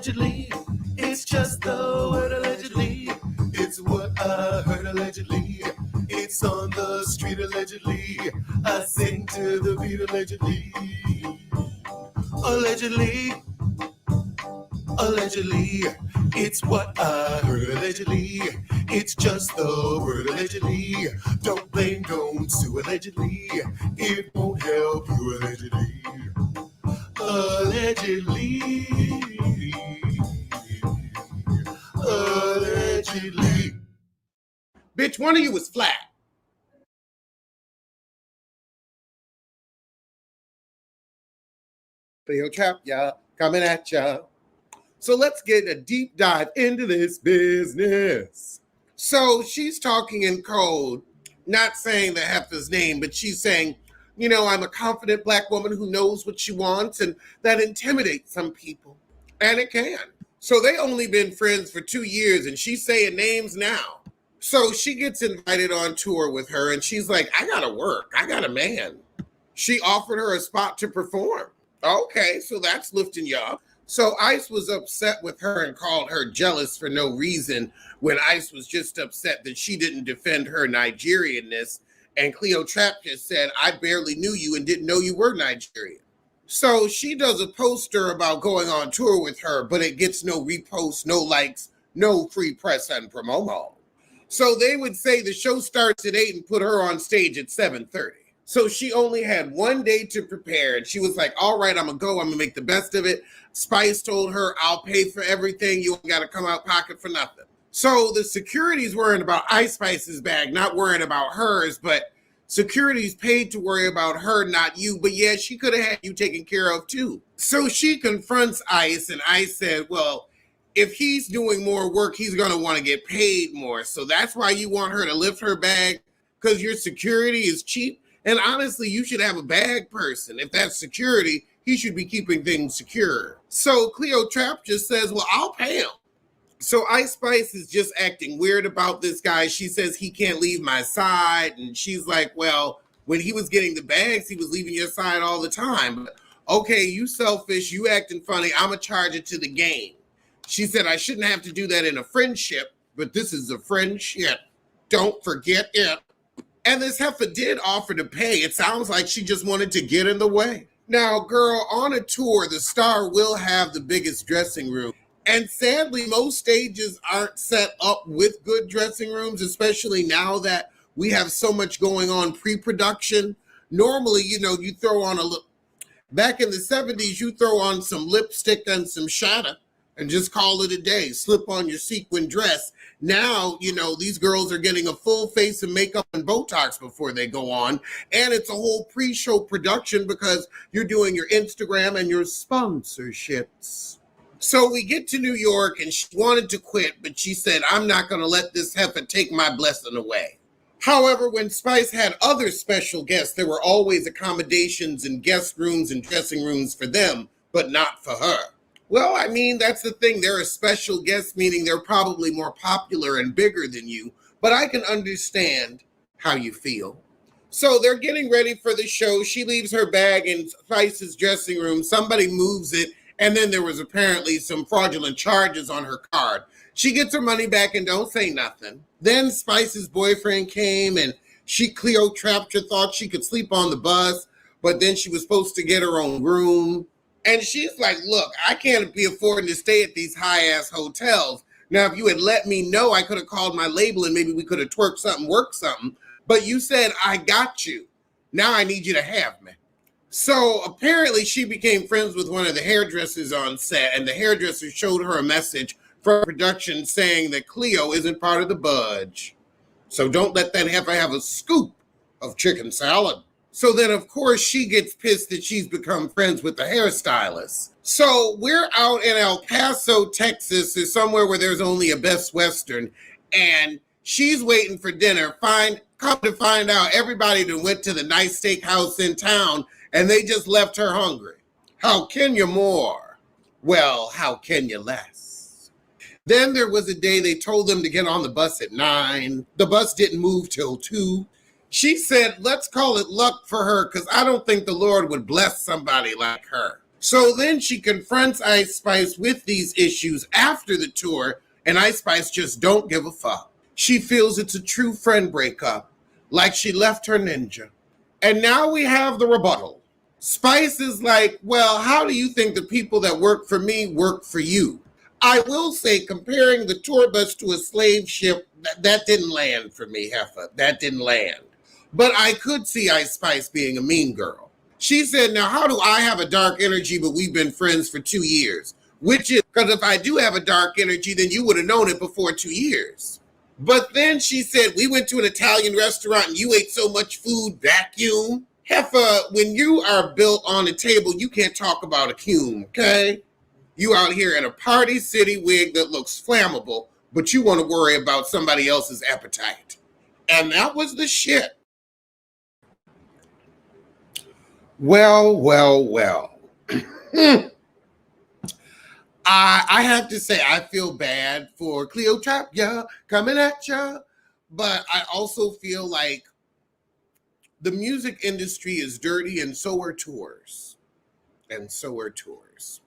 allegedly. It's just the word allegedly. It's what I heard allegedly. It's on the street allegedly. I sing to the beat allegedly. Allegedly. Allegedly. It's what I heard allegedly. It's just the word allegedly. Don't blame, don't sue allegedly. It won't help you allegedly. Allegedly. Allegedly. Bitch, one of you was flat. Cleotrapya coming at ya. So let's get a deep dive into this business. So she's talking in code, not saying the heifer's name, but she's saying, you know, I'm a confident Black woman who knows what she wants, and that intimidates some people. And it can. So they only been friends for 2 years, and she's saying names now. So she gets invited on tour with her, and she's like, I gotta work. I got a man. She offered her a spot to perform. Okay, so that's lifting you up. So Ice was upset with her and called her jealous for no reason, when Ice was just upset that she didn't defend her Nigerianness. And Cleotrapya said, I barely knew you and didn't know you were Nigerian. So she does a poster about going on tour with her, but it gets no reposts, no likes, no free press and promo. So they would say the show starts at 8 and put her on stage at 7:30. So she only had 1 day to prepare, and she was like, all right, I'm gonna go, I'm gonna make the best of it. Spice told her, I'll pay for everything, you ain't gotta come out pocket for nothing. So the security's worrying about Ice Spice's bag, not worrying about hers, but security's paid to worry about her, not you. But yeah, she could have had you taken care of too. So she confronts Ice, and Ice said, well, if he's doing more work, he's gonna wanna get paid more. So that's why you want her to lift her bag, because your security is cheap. And honestly, you should have a bag person. If that's security, he should be keeping things secure. So Cleotrapya just says, well, I'll pay him. So Ice Spice is just acting weird about this guy. She says he can't leave my side. And she's like, well, when he was getting the bags, he was leaving your side all the time. But okay, you selfish, you acting funny, I'm going to charge it to the game. She said, I shouldn't have to do that in a friendship, but this is a friendship. Don't forget it. And this heifer did offer to pay. It sounds like she just wanted to get in the way. Now, girl, on a tour, the star will have the biggest dressing room. And sadly, most stages aren't set up with good dressing rooms, especially now that we have so much going on pre-production. Normally, you know, you throw on back in the 70s, you throw on some lipstick and some shadow and just call it a day. Slip on your sequin dress. Now, you know, these girls are getting a full face of makeup and Botox before they go on. And it's a whole pre-show production because you're doing your Instagram and your sponsorships. So we get to New York, and she wanted to quit, but she said, I'm not going to let this heifer take my blessing away. However, when Spice had other special guests, there were always accommodations in guest rooms and dressing rooms for them, but not for her. Well, I mean, that's the thing. They're a special guest, meaning they're probably more popular and bigger than you, but I can understand how you feel. So they're getting ready for the show. She leaves her bag in Spice's dressing room. Somebody moves it, and then there was apparently some fraudulent charges on her card. She gets her money back and don't say nothing. Then Spice's boyfriend came, and Cleotrapya thought she could sleep on the bus, but then she was supposed to get her own room. And she's like, look, I can't be affording to stay at these high-ass hotels. Now, if you had let me know, I could have called my label and maybe we could have twerked something, worked something. But you said, I got you. Now I need you to have me. So apparently she became friends with one of the hairdressers on set, and the hairdresser showed her a message from production saying that Cleo isn't part of the budge. So don't let that heifer have a scoop of chicken salad. So then, of course, she gets pissed that she's become friends with the hairstylist. So we're out in El Paso, Texas, or somewhere where there's only a Best Western, and she's waiting for dinner. Come to find out, everybody that went to the nice steakhouse in town, and they just left her hungry. How can you more? Well, how can you less? Then there was a day they told them to get on the bus at 9. The bus didn't move till 2. She said, let's call it luck for her, because I don't think the Lord would bless somebody like her. So then she confronts Ice Spice with these issues after the tour, and Ice Spice just don't give a fuck. She feels it's a true friend breakup, like she left her ninja. And now we have the rebuttal. Spice is like, well, how do you think the people that work for me work for you? I will say, comparing the tour bus to a slave ship, that didn't land for me, Heffa. That didn't land. But I could see Ice Spice being a mean girl. She said, now, how do I have a dark energy, but we've been friends for 2 years? Which is, because if I do have a dark energy, then you would have known it before 2 years. But then she said, we went to an Italian restaurant and you ate so much food, vacuum. Heffa, when you are built on a table, you can't talk about a cume, okay? You out here in a Party City wig that looks flammable, but you want to worry about somebody else's appetite. And that was the shit. Well, well, well. I have to say, I feel bad for Cleotrapya coming at ya, but I also feel like the music industry is dirty, and so are tours. And so are tours.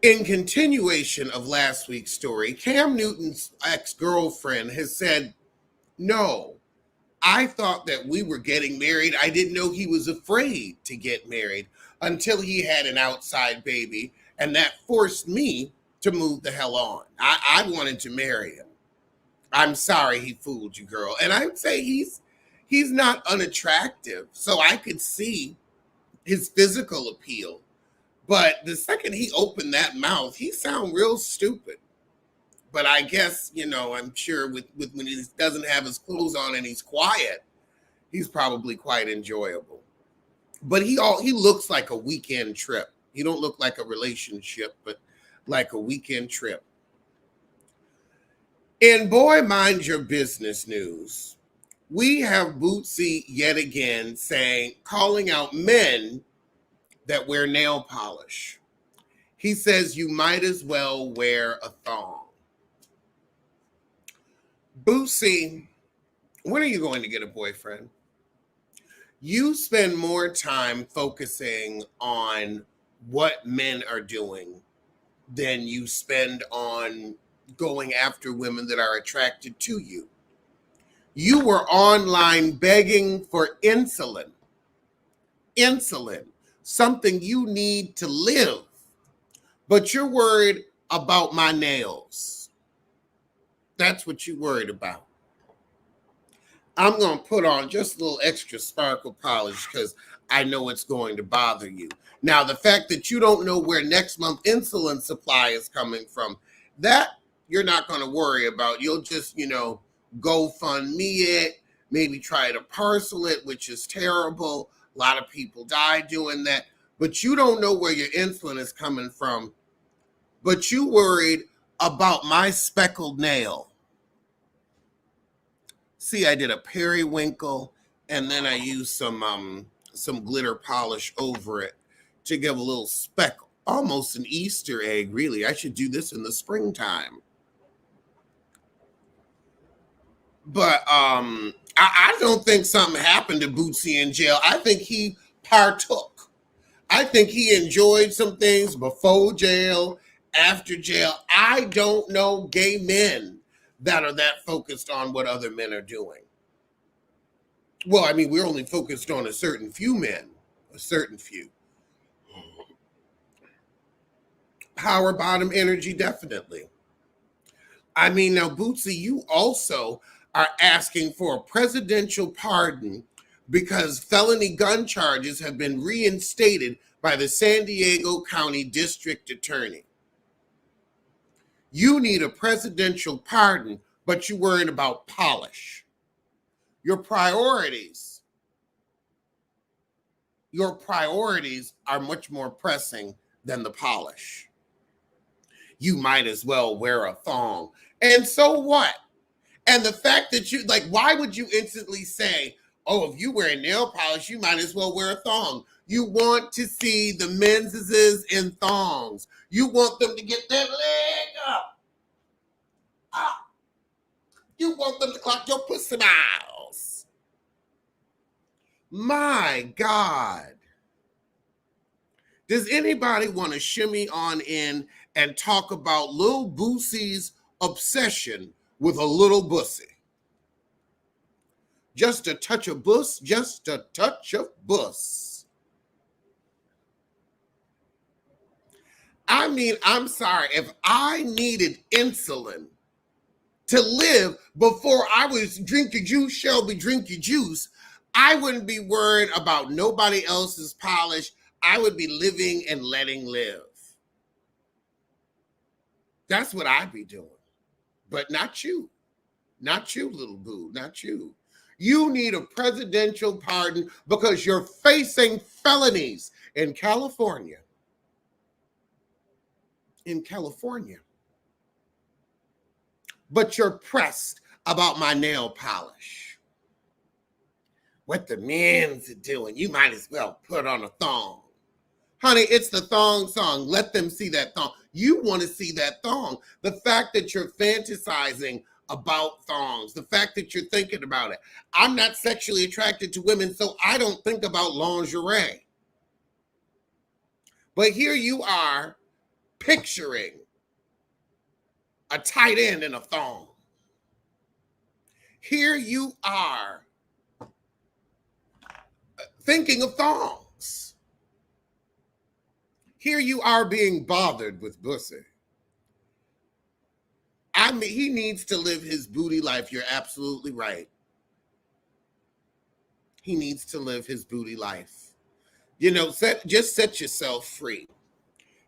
In continuation of last week's story, Cam Newton's ex-girlfriend has said, no, I thought that we were getting married. I didn't know he was afraid to get married until he had an outside baby, and that forced me to move the hell on. I wanted to marry him. I'm sorry he fooled you, girl. And I would say he's not unattractive, so I could see his physical appeal. But the second he opened that mouth, he sounded real stupid. But I guess, I'm sure with when he doesn't have his clothes on and he's quiet, he's probably quite enjoyable. But he looks like a weekend trip. He don't look like a relationship, but like a weekend trip. In Boy Mind Your Business news, we have Boosie yet again calling out men that wear nail polish. He says you might as well wear a thong. Boosie, when are you going to get a boyfriend? You spend more time focusing on what men are doing than you spend on going after women that are attracted to you. You were online begging for insulin. Insulin, something you need to live. But you're worried about my nails. That's what you're worried about. I'm going to put on just a little extra sparkle polish because I know it's going to bother you. Now, the fact that you don't know where next month insulin supply is coming from, that you're not going to worry about. You'll just, GoFundMe it, maybe try to parcel it, which is terrible. A lot of people die doing that. But you don't know where your insulin is coming from. But you worried about my speckled nail. See, I did a periwinkle, and then I used some glitter polish over it to give a little speckle. Almost an Easter egg, really. I should do this in the springtime. But I don't think something happened to Boosie in jail. I think he partook. I think he enjoyed some things before jail, after jail. I don't know gay men that are that focused on what other men are doing. Well, I mean, we're only focused on a certain few men, a certain few. Power bottom energy, definitely. I mean, now, Bootsy, you also are asking for a presidential pardon because felony gun charges have been reinstated by the San Diego County District Attorney. You need a presidential pardon, but you're worried about polish. Your priorities are much more pressing than the polish. You might as well wear a thong. And so what? And the fact that why would you instantly say, oh, if you wear nail polish, you might as well wear a thong? You want to see the menses in thongs. You want them to get their leg up. You want them to clock your pussy miles. My God. Does anybody want to shimmy on in and talk about Lil Boosie's obsession with a little bussy? Just a touch of bus, just a touch of bus. I mean, I'm sorry, if I needed insulin to live before I was drink your juice, Shelby, drink your juice, I wouldn't be worried about nobody else's polish. I would be living and letting live. That's what I'd be doing. But not you. Not you, little boo. Not you. You need a presidential pardon because you're facing felonies in California. In California. But you're pressed about my nail polish. What the men's are doing, you might as well put on a thong. Honey, it's the thong song. Let them see that thong. You want to see that thong. The fact that you're fantasizing about thongs, the fact that you're thinking about it. I'm not sexually attracted to women, so I don't think about lingerie. But here you are picturing a tight end in a thong. Here you are thinking of thongs. Here you are being bothered with Boosie. I mean, he needs to live his booty life. You're absolutely right. He needs to live his booty life. You know, just set yourself free.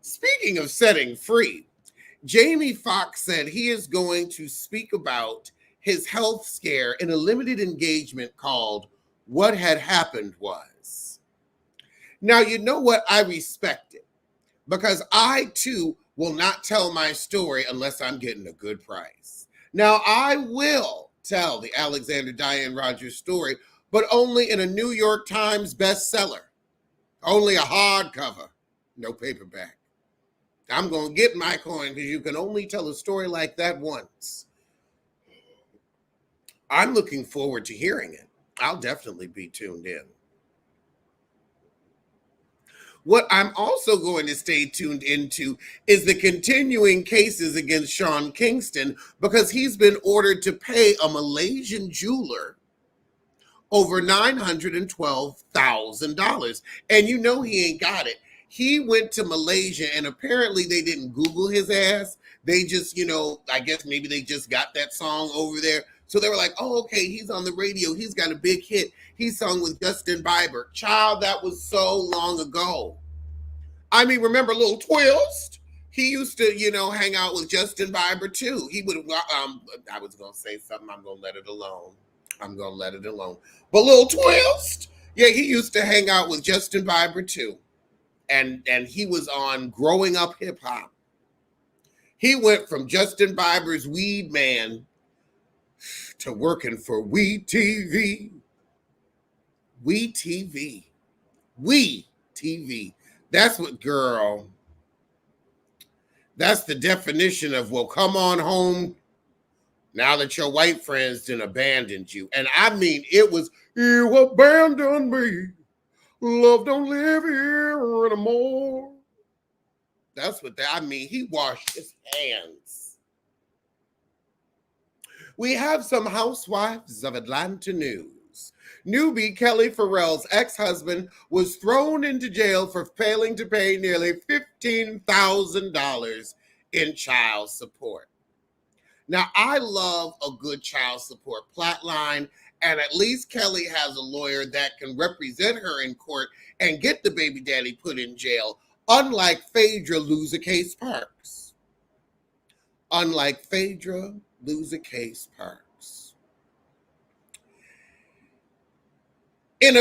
Speaking of setting free, Jamie Foxx said he is going to speak about his health scare in a limited engagement called What Had Happened Was. Now, you know what? I respect it because I, too, will not tell my story unless I'm getting a good price. Now, I will tell the Alexander Diane Rogers story, but only in a New York Times bestseller. Only a hardcover, no paperback. I'm going to get my coin because you can only tell a story like that once. I'm looking forward to hearing it. I'll definitely be tuned in. What I'm also going to stay tuned into is the continuing cases against Sean Kingston because he's been ordered to pay a Malaysian jeweler over $912,000. And you know he ain't got it. He went to Malaysia and apparently they didn't Google his ass. They just, I guess maybe they just got that song over there. So they were like, oh, okay, he's on the radio. He's got a big hit. He sung with Justin Bieber. Child, that was so long ago. I mean, remember Lil Twist? He used to, hang out with Justin Bieber too. He would, I was going to say something. I'm going to let it alone. But Lil Twist, yeah, he used to hang out with Justin Bieber too. And he was on Growing Up Hip Hop. He went from Justin Bieber's Weed Man to working for We TV. We TV. We TV. That's what, girl. That's the definition of, well, come on home now that your white friends done abandoned you. And I mean, it was, you abandoned me. Love don't live here anymore. That's what he washed his hands. We have some housewives of Atlanta news. Newbie Kelly Farrell's ex-husband was thrown into jail for failing to pay nearly $15,000 in child support. Now, I love a good child support plotline, and at least Kelly has a lawyer that can represent her in court and get the baby daddy put in jail, unlike Phaedra Loser-Case Parks. Unlike Phaedra Loser-Case Parks. In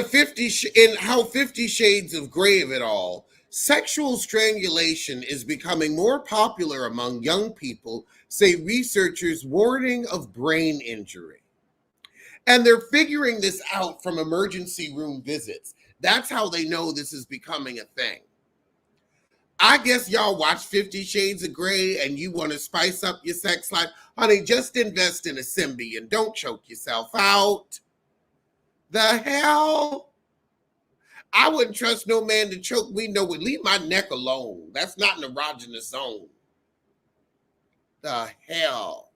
how 50 Shades of Grey of it all, sexual strangulation is becoming more popular among young people, say researchers warning of brain injury. And they're figuring this out from emergency room visits. That's how they know this is becoming a thing. I guess y'all watch 50 Shades of Grey and you want to spice up your sex life. Honey, just invest in a Symbian. Don't choke yourself out. The hell? I wouldn't trust no man to choke me. No, would leave my neck alone. That's not an erogenous zone. The hell.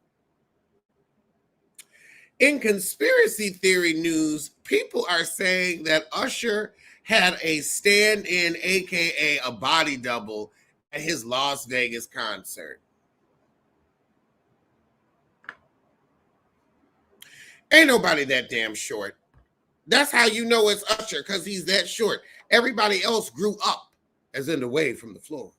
In conspiracy theory news, people are saying that Usher had a stand-in, aka a body double, at his Las Vegas concert. Ain't nobody that damn short. That's how you know it's Usher, because he's that short. Everybody else grew up, as in away from the floor.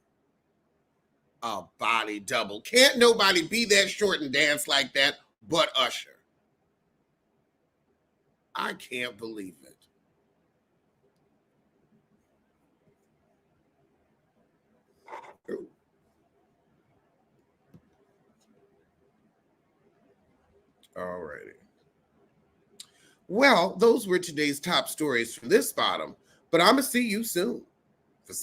A body double. Can't nobody be that short and dance like that but Usher. I can't believe it. Ooh. All righty. Well, those were today's top stories from this bottom, but I'm going to see you soon.